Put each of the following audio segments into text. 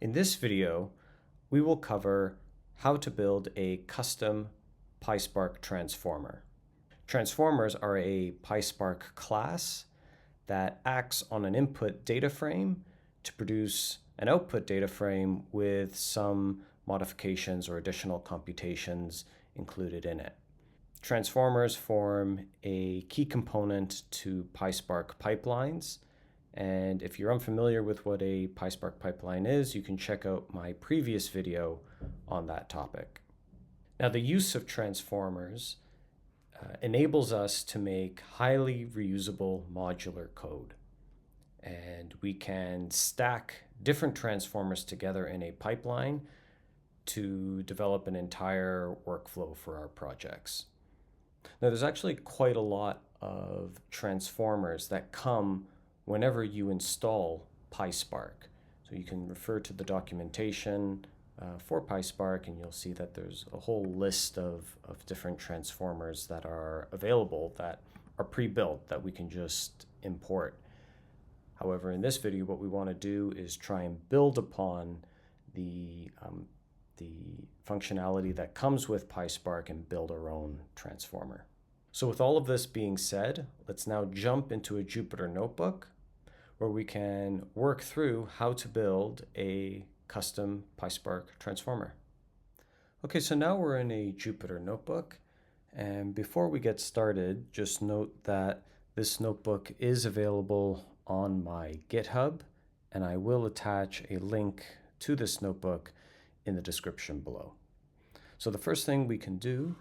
In this video, we will cover how to build a custom Pyspark transformer. Transformers are a Pyspark class that acts on an input data frame to produce an output data frame with some modifications or additional computations included in it. Transformers form a key component to Pyspark pipelines. And if you're unfamiliar with what a Pyspark pipeline is, you can check out my previous video on that topic. Now, the use of transformers enables us to make highly reusable modular code. And we can stack different transformers together in a pipeline to develop an entire workflow for our projects. Now, there's actually quite a lot of transformers that come whenever you install Pyspark. So you can refer to the documentation for Pyspark, and you'll see that there's a whole list of different transformers that are available that are pre-built that we can just import. However, in this video, what we want to do is try and build upon the functionality that comes with Pyspark and build our own transformer. So with all of this being said, let's now jump into a Jupyter notebook where we can work through how to build a custom Pyspark transformer. Okay, so now we're in a Jupyter notebook. And before we get started, just note that this notebook is available on my GitHub, and I will attach a link to this notebook in the description below. So the first thing we can do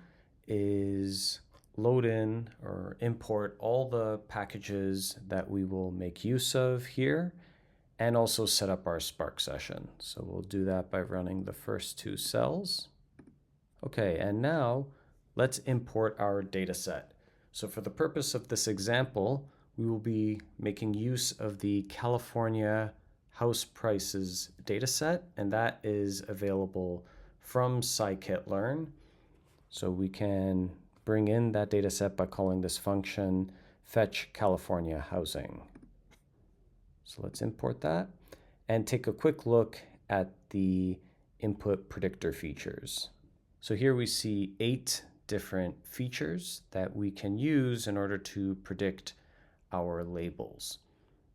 is load in or import all the packages that we will make use of here, and also set up our Spark session. So we'll do that by running the first two cells. Okay, and now let's import our data set. So for the purpose of this example, we will be making use of the California house prices data set, and that is available from scikit-learn. So we can bring in that data set by calling this function fetch California housing. So let's import that and take a quick look at the input predictor features. So here we see 8 different features that we can use in order to predict our labels.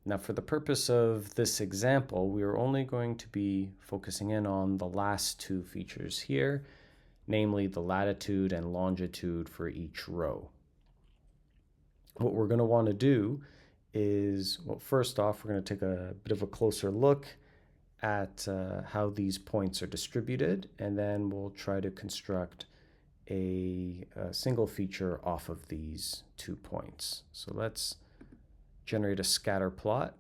Now, for the purpose of this example, we are only going to be focusing in on the last 2 features here, namely the latitude and longitude for each row. What we're going to want to do is, well, first off, we're going to take a bit of a closer look at how these points are distributed, and then we'll try to construct a single feature off of these 2 points. So let's generate a scatter plot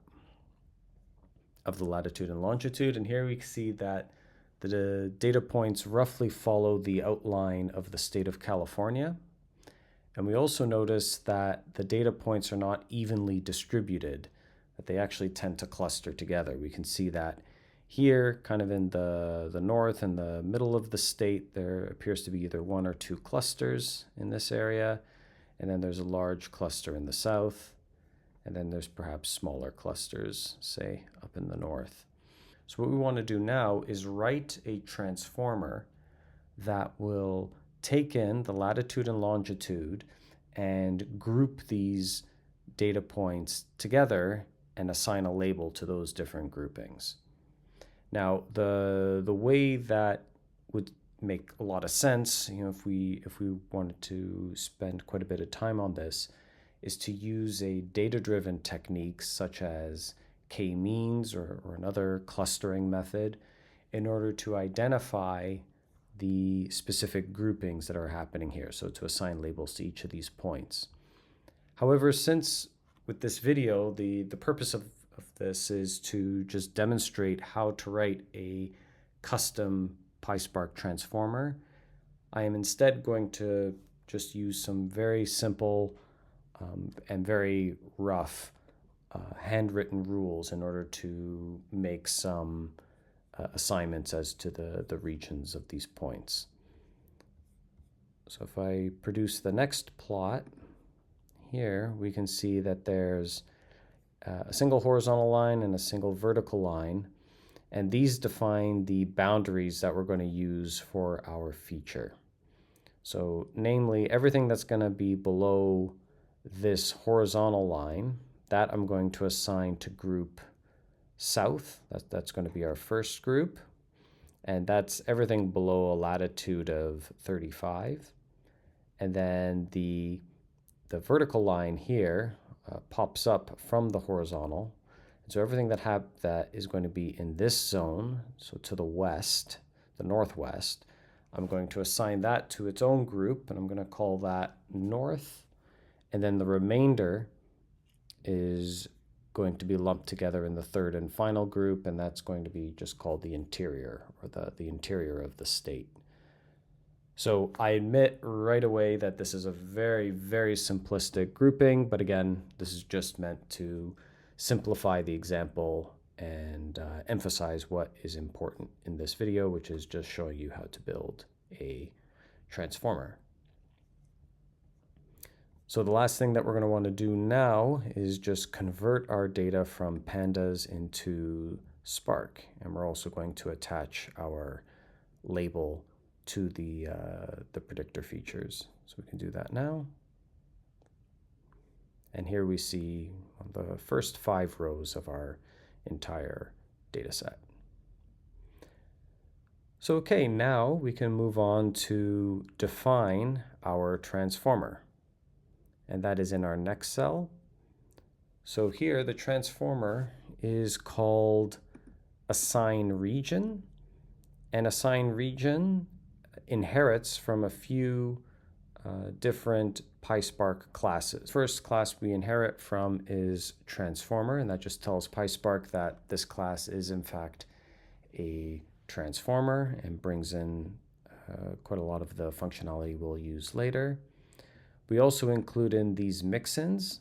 of the latitude and longitude, and here we see that the data points roughly follow the outline of the state of California. And we also notice that the data points are not evenly distributed, that they actually tend to cluster together. We can see that here, kind of in the north and the middle of the state, there appears to be either 1 or 2 clusters in this area, and then there's a large cluster in the south, and then there's perhaps smaller clusters, say, up in the north. So what we want to do now is write a transformer that will take in the latitude and longitude and group these data points together and assign a label to those different groupings. Now, the way that would make a lot of sense, if we wanted to spend quite a bit of time on this, is to use a data-driven technique such as k-means or another clustering method in order to identify the specific groupings that are happening here, so to assign labels to each of these points. However, since with this video, the purpose of this is to just demonstrate how to write a custom Pyspark transformer, I am instead going to just use some very simple and very rough handwritten rules in order to make some assignments as to the regions of these points. So if I produce the next plot here, we can see that there's a single horizontal line and a single vertical line, And these define the boundaries that we're going to use for our feature. So namely, everything that's going to be below this horizontal line, that I'm going to assign to group south. That's going to be our first group. And that's everything below a latitude of 35. And then the vertical line here pops up from the horizontal. So everything that is going to be in this zone, so to the west, the northwest, I'm going to assign that to its own group, and I'm going to call that north. And then the remainder is going to be lumped together in the third and final group, and that's going to be just called the interior, or the interior of the state. So I admit right away that this is a very, very simplistic grouping, but again, this is just meant to simplify the example and emphasize what is important in this video, which is just showing you how to build a transformer. So the last thing that we're going to want to do now is just convert our data from pandas into Spark, and we're also going to attach our label to the predictor features. So we can do that now. And here we see the first 5 rows of our entire data set. So okay, now we can move on to define our transformer. And that is in our next cell. So here the transformer is called assign region. And assign region inherits from a few different Pyspark classes. First class we inherit from is transformer, and that just tells Pyspark that this class is in fact a transformer and brings in quite a lot of the functionality we'll use later. We also include in these mixins,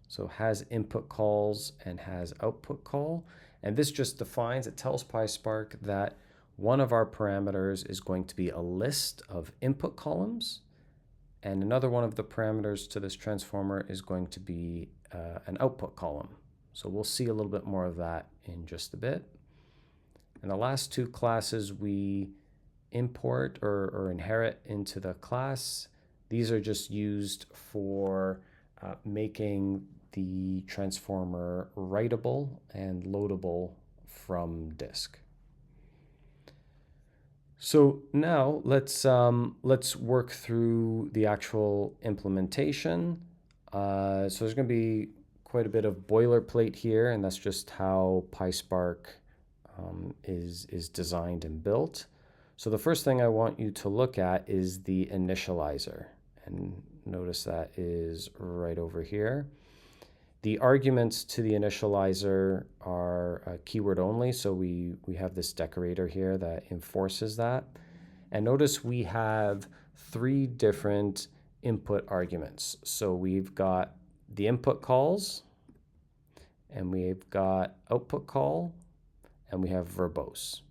so has input calls and has output call, and this just defines, it tells Pyspark that one of our parameters is going to be a list of input columns, and another one of the parameters to this transformer is going to be an output column. So we'll see a little bit more of that in just a bit. And the last 2 classes we import or inherit into the class, these are just used for making the transformer writable and loadable from disk. So now let's work through the actual implementation. So there's going to be quite a bit of boilerplate here, and that's just how Pyspark is designed and built. So the first thing I want you to look at is the initializer, and notice that is right over here. The arguments to the initializer are keyword only, so we have this decorator here that enforces that. And notice we have 3 different input arguments. So we've got the input calls, and we've got output call, and we have verbose.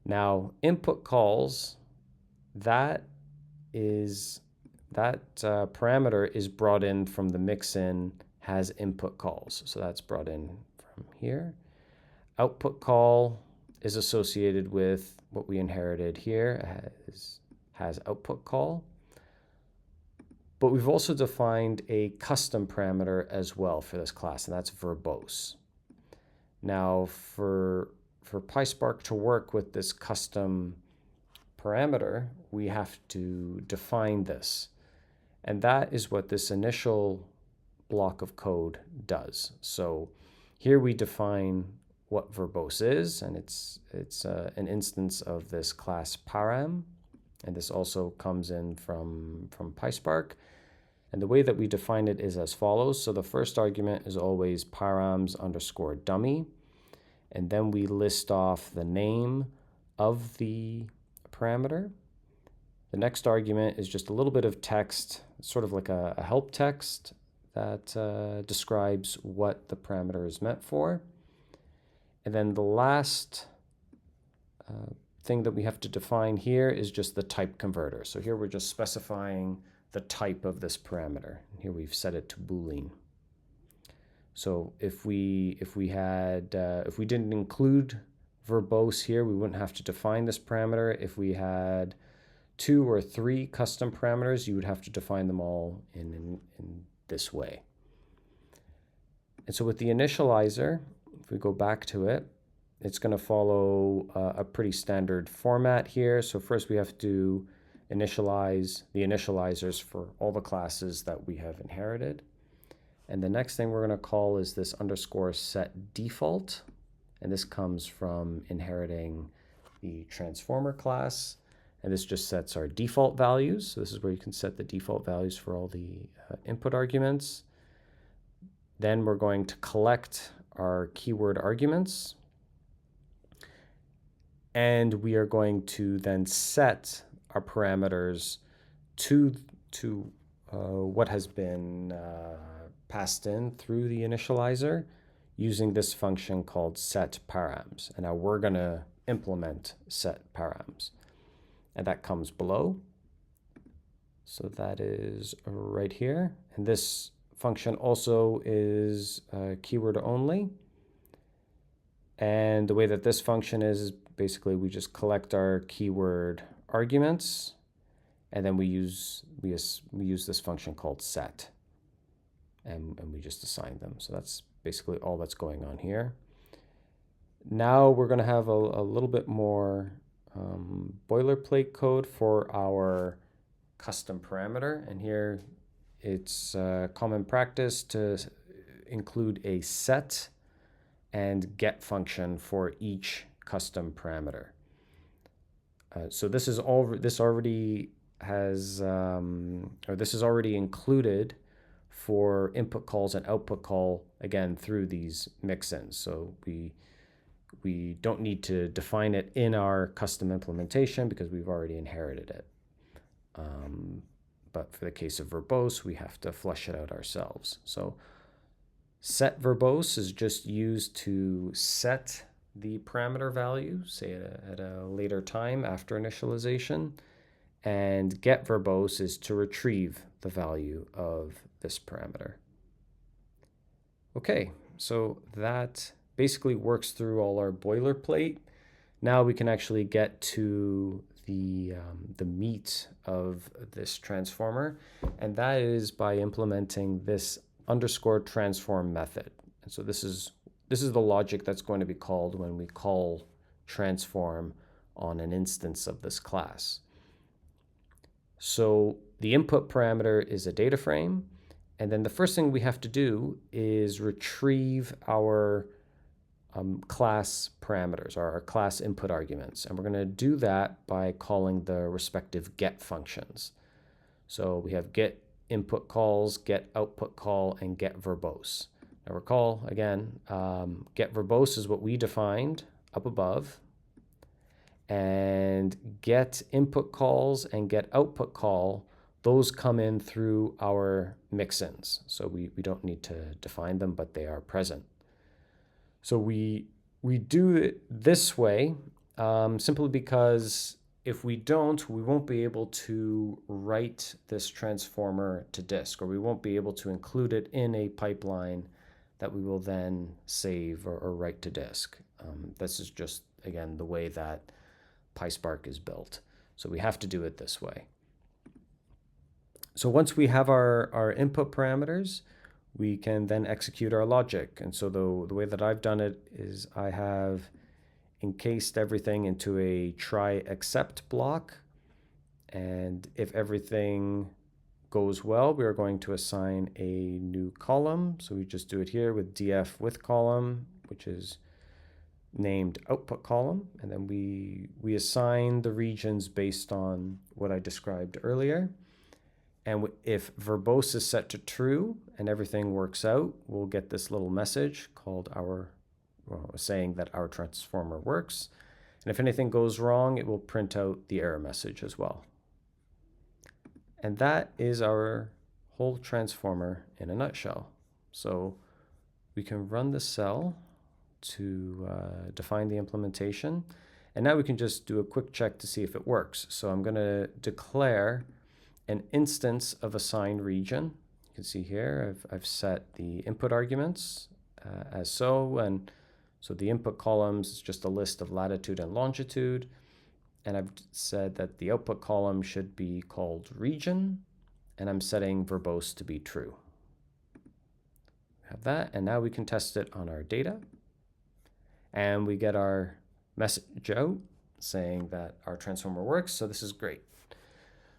Now, input calls, that parameter is brought in from the mixin has input calls. So that's brought in from here. Output call is associated with what we inherited here, has output call. But we've also defined a custom parameter as well for this class, and that's verbose. Now for Pyspark to work with this custom parameter, we have to define this. And that is what this initial block of code does. So here we define what verbose is, and it's an instance of this class param, and this also comes in from Pyspark. And the way that we define it is as follows. So the first argument is always params_dummy, and then we list off the name of the parameter. The next argument is just a little bit of text, sort of like a help text that describes what the parameter is meant for. And then the last thing that we have to define here is just the type converter. So here we're just specifying the type of this parameter. Here we've set it to Boolean. So if we didn't include verbose here, we wouldn't have to define this parameter. If we had 2 or 3 custom parameters, you would have to define them all in this way. And so with the initializer, if we go back to it, it's going to follow a pretty standard format here. So first we have to initialize the initializers for all the classes that we have inherited. And the next thing we're going to call is this underscore set default. And this comes from inheriting the transformer class. And this just sets our default values. So this is where you can set the default values for all the input arguments. Then we're going to collect our keyword arguments. And we are going to then set our parameters to what has been passed in through the initializer using this function called set params. And now we're going to implement set params. And that comes below. So that is right here. And this function also is keyword only. And the way that this function is basically we just collect our keyword arguments, and then we use this function called set, and we just assign them. So that's basically all that's going on here. Now we're going to have a little bit more boilerplate code for our custom parameter, and here it's common practice to include a set and get function for each custom parameter. So this is already included for input calls and output call, again, through these mix-ins. So we don't need to define it in our custom implementation because we've already inherited it. But for the case of verbose, we have to flesh it out ourselves. So set verbose is just used to set the parameter value, say at a later time after initialization, and get verbose is to retrieve the value of this parameter. Okay, so that basically works through all our boilerplate. Now we can actually get to the meat of this transformer, and that is by implementing this underscore transform method. And so this is the logic that's going to be called when we call transform on an instance of this class. So the input parameter is a data frame, and then the first thing we have to do is retrieve our class parameters, or our class input arguments. And we're going to do that by calling the respective get functions. So we have get input calls, get output call, and get verbose. Now recall, again, get verbose is what we defined up above. And get input calls and get output call, those come in through our mix-ins. So we don't need to define them, but they are present. So we do it this way simply because if we don't, we won't be able to write this transformer to disk, or we won't be able to include it in a pipeline that we will then save or write to disk. This is just, again, the way that Pyspark is built. So we have to do it this way. So once we have our input parameters, we can then execute our logic. And so the way that I've done it is I have encased everything into a try except block. And if everything goes well, we are going to assign a new column. So we just do it here with df with column, which is named output column. And then we assign the regions based on what I described earlier. And if verbose is set to true and everything works out, we'll get this little message called saying that our transformer works. And if anything goes wrong, it will print out the error message as well. And that is our whole transformer in a nutshell. So we can run the cell to define the implementation. And now we can just do a quick check to see if it works. So I'm going to declare an instance of assigned region. You can see here I've set the input arguments as so, and So the input columns is just a list of latitude and longitude. And I've said that the output column should be called region, and I'm setting verbose to be true. We have that, and now we can test it on our data. And we get our message out saying that our transformer works, so this is great.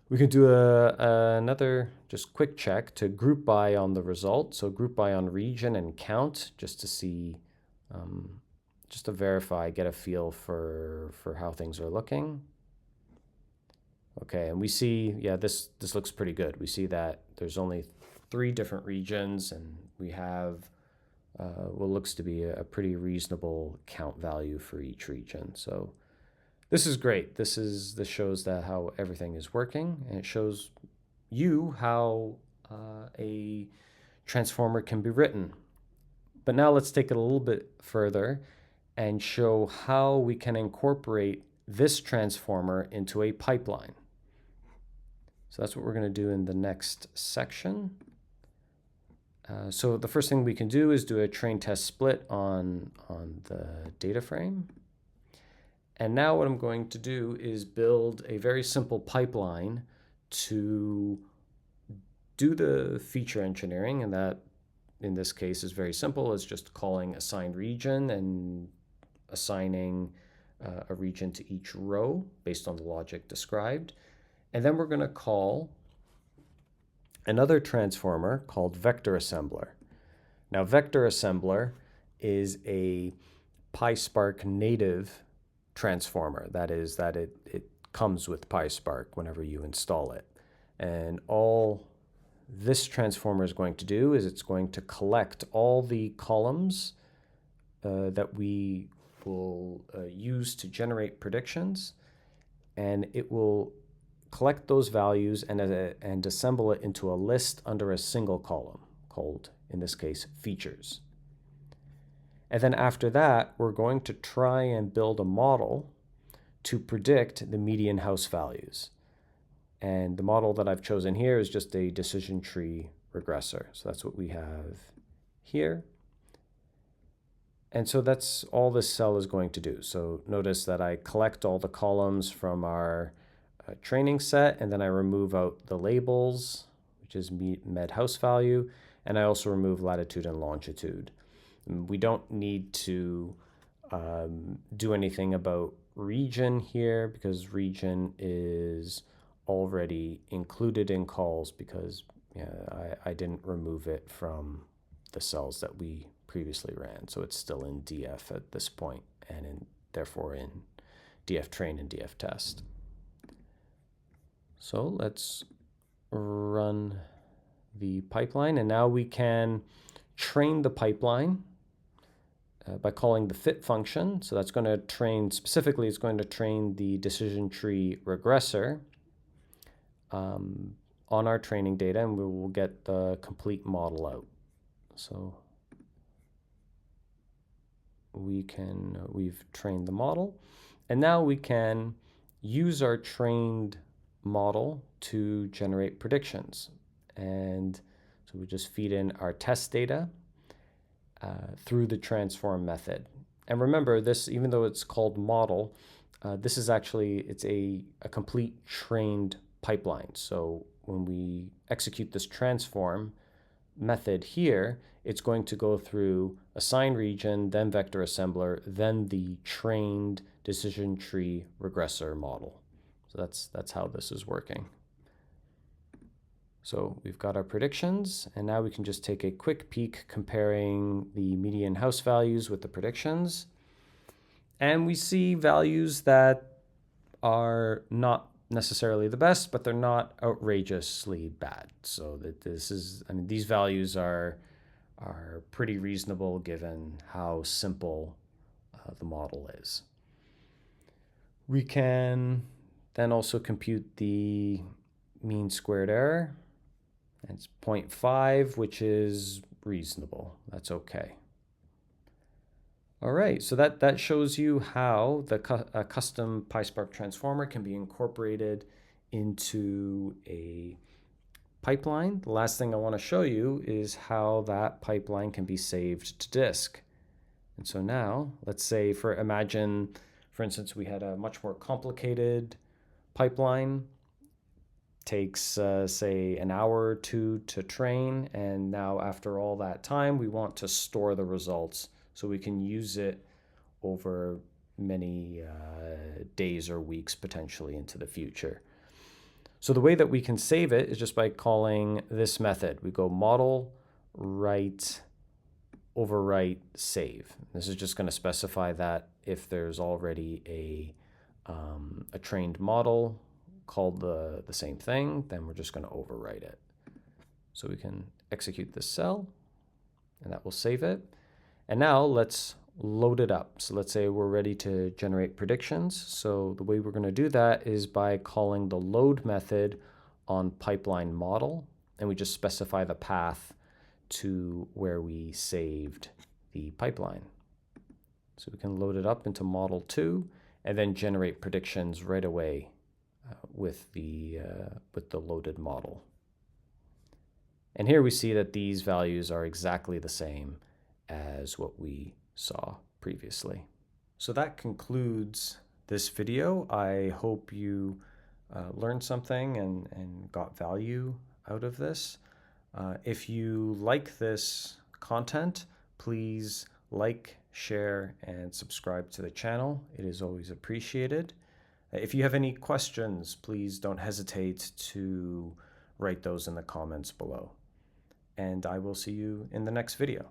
We can do another just quick check to group by on the result. So group by on region and count, just to see, just to verify, get a feel for how things are looking. Okay, and we see, yeah, this looks pretty good. We see that there's only 3 different regions, and we have what looks to be a pretty reasonable count value for each region. So this is great. This shows that how everything is working, and it shows you how a transformer can be written. But now let's take it a little bit further and show how we can incorporate this transformer into a pipeline. So that's what we're going to do in the next section. So the first thing we can do is do a train test split on the data frame. And now what I'm going to do is build a very simple pipeline to do the feature engineering, and that in this case is very simple. It's just calling assigned region and assigning a region to each row based on the logic described. And then we're going to call another transformer called vector assembler. Now, vector assembler is a Pyspark native transformer. That is that it comes with Pyspark whenever you install it. And all this transformer is going to do is it's going to collect all the columns that we will use to generate predictions, and it will collect those values and assemble it into a list under a single column called, in this case, features. And then after that, we're going to try and build a model to predict the median house values. And the model that I've chosen here is just a decision tree regressor. So that's what we have here. And so that's all this cell is going to do. So notice that I collect all the columns from our training set, and then I remove out the labels, which is med house value, and I also remove latitude and longitude. And we don't need to do anything about region here because region is already included in calls because I didn't remove it from the cells that we previously ran. So it's still in df at this point, and therefore in df train and df test. So let's run the pipeline, and now we can train the pipeline by calling the fit function. So that's going to train, specifically it's going to train the decision tree regressor on our training data, and we will get the complete model out. So we've trained the model, and now we can use our trained model to generate predictions. And so we just feed in our test data through the transform method. And remember this, even though it's called model, this is actually, it's a complete trained pipeline. So when we execute this transform method here, it's going to go through assign region, then vector assembler, then the trained decision tree regressor model. So that's how this is working. So we've got our predictions, and now we can just take a quick peek comparing the median house values with the predictions. And we see values that are not necessarily the best, but they're not outrageously bad. So that this is, I mean, these values are pretty reasonable given how simple the model is. We can then also compute the mean squared error. It's 0.5, which is reasonable. That's okay. All right, so that shows you how a custom Pyspark transformer can be incorporated into a pipeline. The last thing I want to show you is how that pipeline can be saved to disk. And so now let's say imagine, for instance, we had a much more complicated pipeline, takes say an hour or two to train. And now after all that time, we want to store the results so we can use it over many days or weeks potentially into the future. So the way that we can save it is just by calling this method. We go model, write, overwrite, save. This is just going to specify that if there's already a trained model called the same thing, then we're just going to overwrite it. So we can execute this cell, and that will save it. And now let's load it up. So let's say we're ready to generate predictions. So the way we're going to do that is by calling the load method on pipeline model, and we just specify the path to where we saved the pipeline. So we can load it up into model 2 and then generate predictions right away with the loaded model. And here we see that these values are exactly the same as what we saw previously. So that concludes this video. I hope you learned something and got value out of this. If you like this content, please like, share, and subscribe to the channel. It is always appreciated. If you have any questions, please don't hesitate to write those in the comments below. And I will see you in the next video.